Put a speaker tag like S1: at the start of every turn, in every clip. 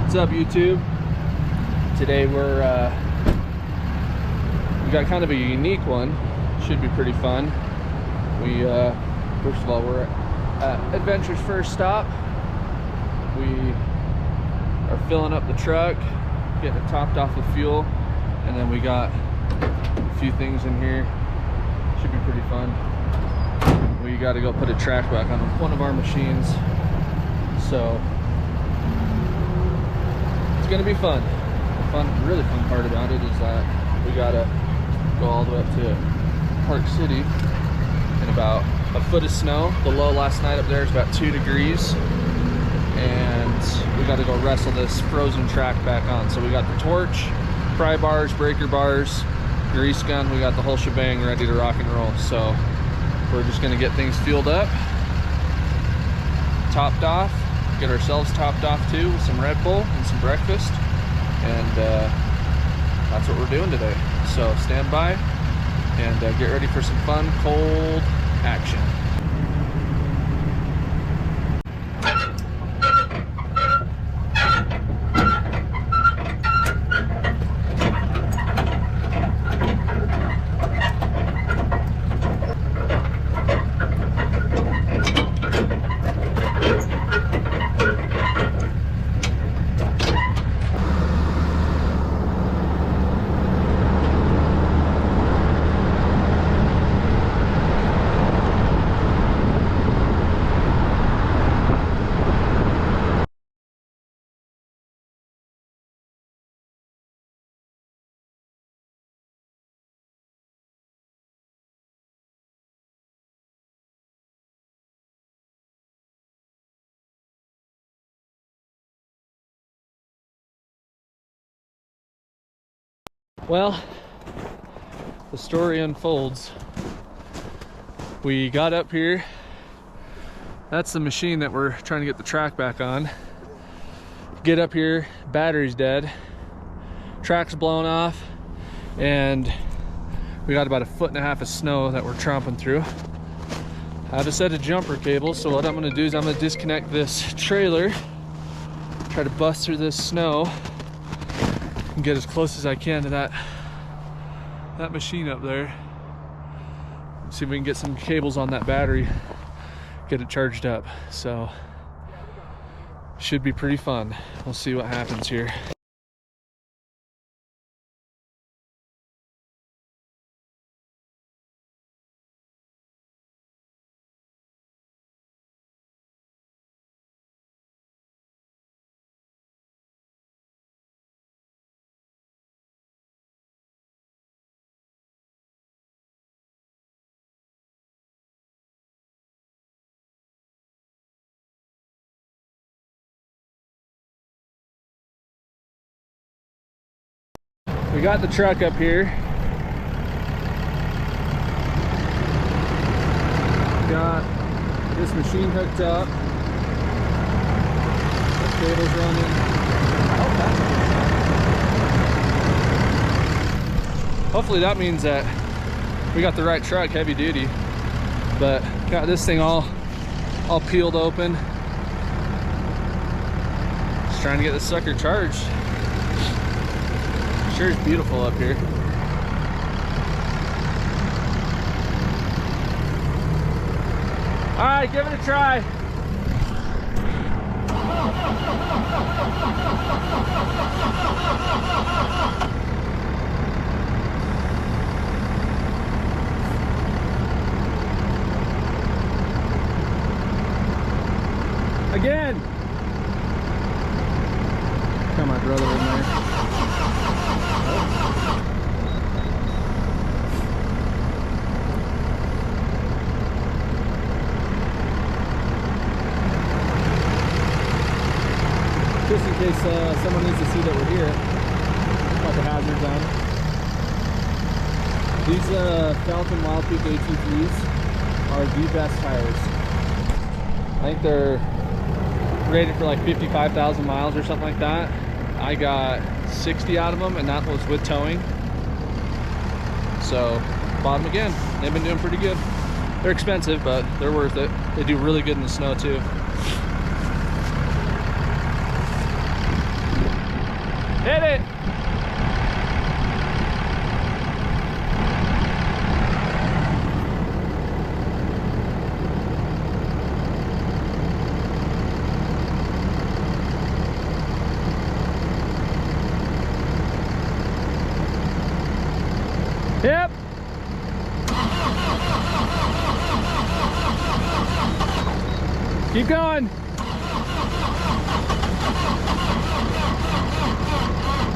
S1: What's up, YouTube? Today we got kind of a unique one. Should be pretty fun. We first of all, we're at Adventure's first stop. We are filling up the truck, getting it topped off with fuel, and then we got a few things in here. Should be pretty fun. We got to go put a track back on one of our machines, so it's gonna be fun. The really fun part about it is that we gotta go all the way up to Park City in about a foot of snow. The low last night up there is about 2 degrees, and we got to go wrestle this frozen track back on. So we got the torch, pry bars, breaker bars, grease gun. We got the whole shebang ready to rock and roll. So we're just gonna get things fueled up, topped off, get ourselves topped off too with some Red Bull and some breakfast, and that's what we're doing today. So stand by and get ready for some fun cold action. Well, the story unfolds. We got up here. That's the machine that we're trying to get the track back on. Get up here, battery's dead, track's blown off, and we got about 1.5 feet of snow that we're tromping through. I have a set of jumper cables, so what I'm gonna do is I'm gonna disconnect this trailer, try to bust through this snow, and get as close as I can to that machine up there. See if we can get some cables on that battery, get it charged up. So should be pretty fun. We'll see what happens here. We got the truck up here. Got this machine hooked up. The cable's running. Hopefully that means that we got the right truck, heavy duty. But got this thing all peeled open. Just trying to get this sucker charged. Sure is beautiful up here. All right, give it a try. Again. Got my brother in there. Just in case someone needs to see that we're here, got the hazards on. These Falcon Wild Peak AT3s are the best tires. I think they're rated for like 55,000 miles or something like that. I got 60 out of them, and that was with towing. So bought them again. They've been doing pretty good. They're expensive, but they're worth it. They do really good in the snow too.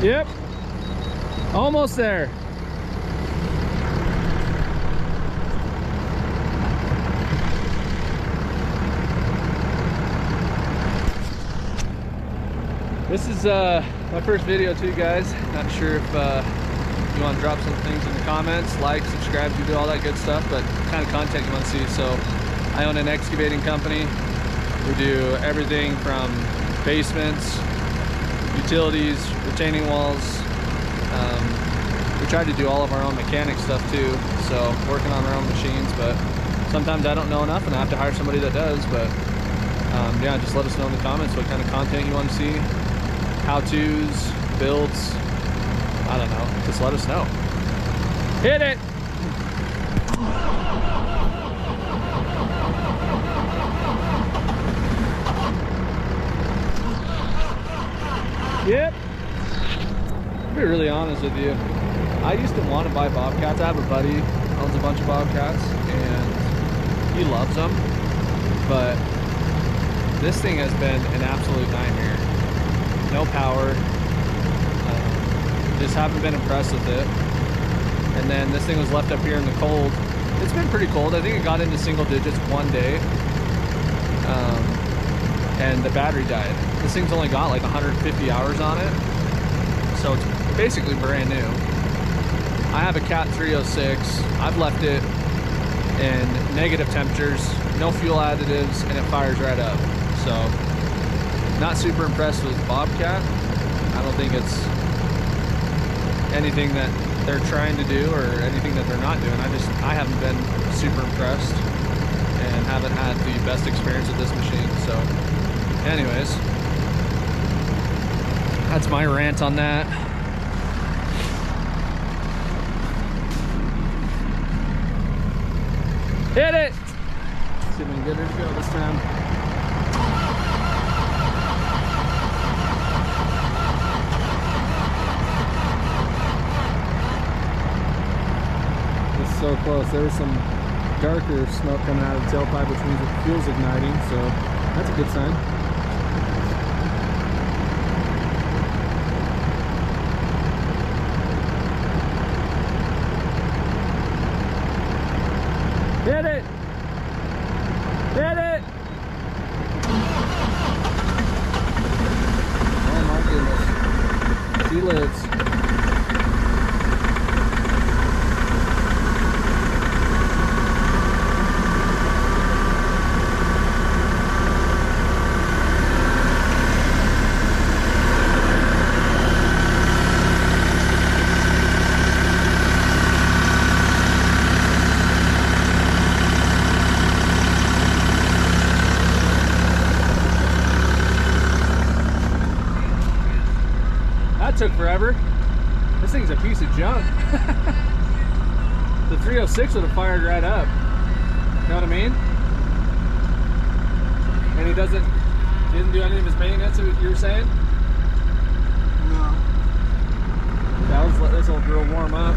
S1: Yep. Almost there. This is my first video too, guys. Not sure if you want to drop some things in the comments, like, subscribe, you do all that good stuff, but kind of content you want to see. So I own an excavating company. We do everything from basements, utilities, retaining walls. We try to do all of our own mechanic stuff too, so working on our own machines, but sometimes I don't know enough and I have to hire somebody that does. But yeah, just let us know in the comments what kind of content you want to see, how-tos, builds, I don't know, just let us know. Hit it! Yep. To be really honest with you, I used to want to buy Bobcats. I have a buddy who owns a bunch of Bobcats and he loves them, but this thing has been an absolute nightmare. No power, just haven't been impressed with it. And then this thing was left up here in the cold. It's been pretty cold. I think it got into single digits one day, and the battery died. This thing's only got like 150 hours on it, so it's basically brand new. I have a Cat 306. I've left it in negative temperatures, no fuel additives, and it fires right up. So not super impressed with Bobcat. I don't think it's anything that they're trying to do or anything that they're not doing. I haven't been super impressed and haven't had the best experience with this machine. So anyways, that's my rant on that. Hit it! See if we can get her to go this time. It's so close. There's some darker smoke coming out of the tailpipe, which means the fuel's igniting, so that's a good sign. Hit it! Hit it! Oh my goodness. She lives. Took forever. This thing's a piece of junk. The 306 would have fired right up. You know what I mean? And he didn't do any of his maintenance, you were saying? No. Yeah, let's let this old girl warm up.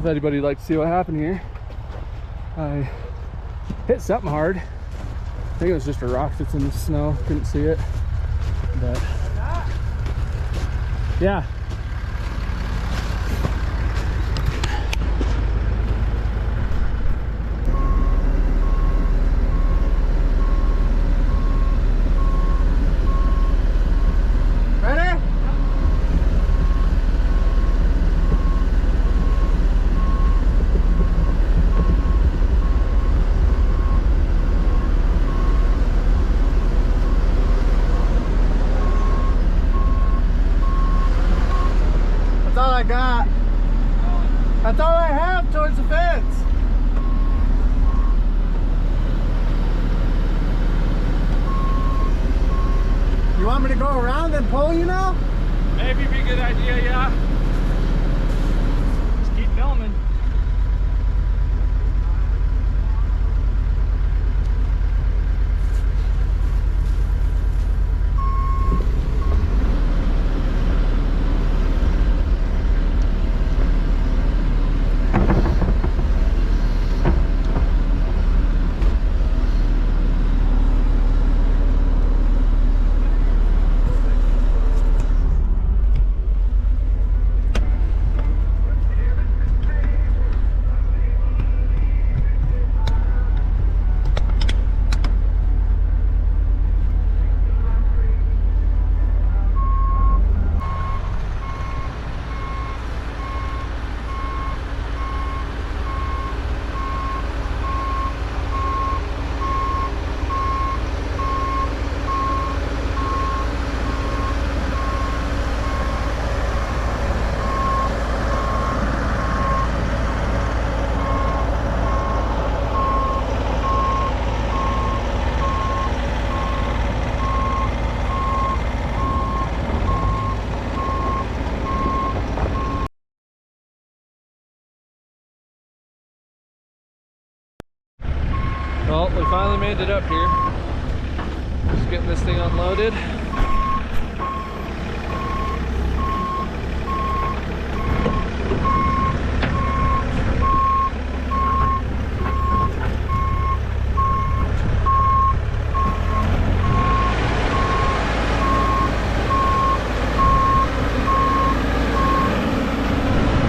S1: if anybody'd like to see what happened here. I hit something hard. I think it was just a rock that's in the snow. Couldn't see it, but yeah.
S2: That's all I have towards the fence. You want me to go around and pull you now?
S1: Maybe be a good idea, yeah. Just keep filming. Well, we finally made it up here. Just getting this thing unloaded.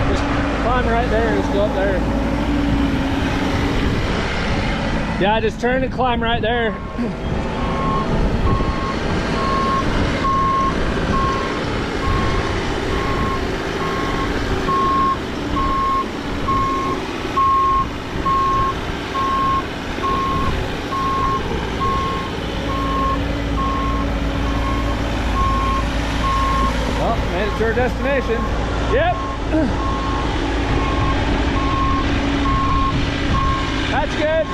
S1: Just climb right there, just go up there. Yeah, just turn and climb right there. Well, made it to our destination. Yep. That's good.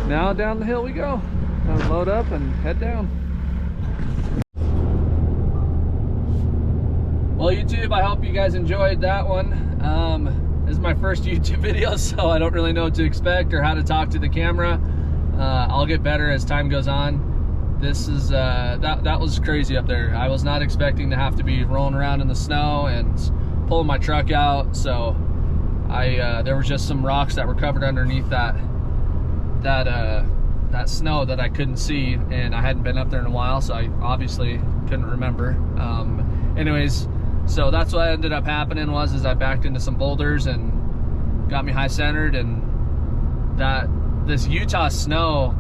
S1: Now down the hill we go. Now load up and head down. Well, YouTube, I hope you guys enjoyed that one. This is my first YouTube video, so I don't really know what to expect or how to talk to the camera. I'll get better as time goes on. This is that was crazy up there. I was not expecting to have to be rolling around in the snow and pulling my truck out. So there was just some rocks that were covered underneath that snow that I couldn't see, and I hadn't been up there in a while, so I obviously couldn't remember. Anyways, so that's what ended up happening is I backed into some boulders and got me high centered, and this Utah snow,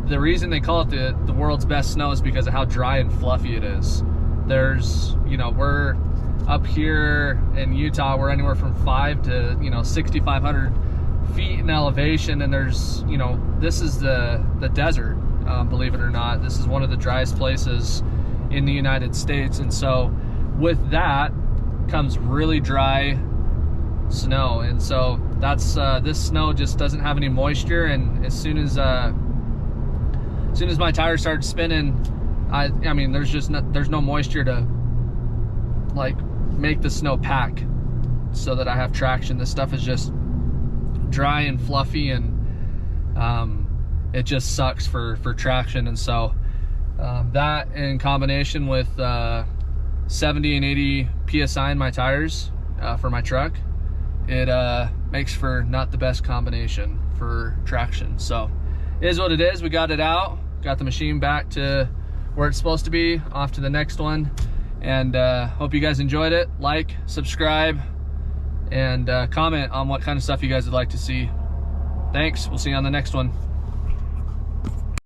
S1: the reason they call it the world's best snow is because of how dry and fluffy it is. There's, we're up here in Utah, we're anywhere from 5 to 6,500 feet in elevation, and there's this is the desert, believe it or not. This is one of the driest places in the United States, and so with that comes really dry snow, and so that's this snow just doesn't have any moisture, and as soon as my tires started spinning, I mean there's no moisture to like make the snow pack so that I have traction. This stuff is just dry and fluffy, and it just sucks for traction. And so that in combination with 70 and 80 PSI in my tires for my truck, it makes for not the best combination for traction. So it is what it is. We got it out, got the machine back to where it's supposed to be, off to the next one. And hope you guys enjoyed it. Like, subscribe, and comment on what kind of stuff you guys would like to see. Thanks, we'll see you on the next one.